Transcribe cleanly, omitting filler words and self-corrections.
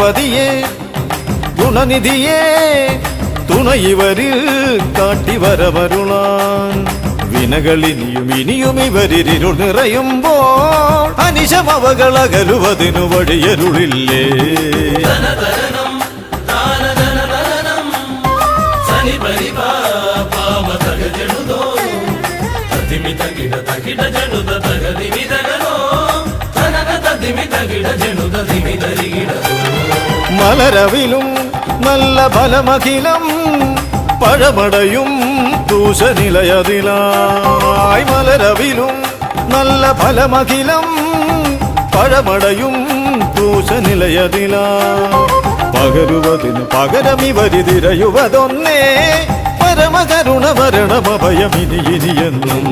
പതിയെ ഗുണനിധിയെ തുണയിവരിൽ കാട്ടിവരവരുളാൻ വിനകളിനിയും ഇനിയും ഇവരിരുൾ നിറയുമ്പോൾ അനിശമവകളകലുവതിനു വഴിയരുളില്ലേ. മലരവിലും നല്ല ഫലമഖിലം പഴമടയും ദൂഷനിലയതിലായി. മലരവിലും നല്ല ഫലമഖിലം പഴമടയും ദൂഷനിലയതിലായി. പകരുവതിന് പകരമിവരിതിരയുവതൊന്നേ പരമകരുണ വരണമഭയമിനിയെന്നും.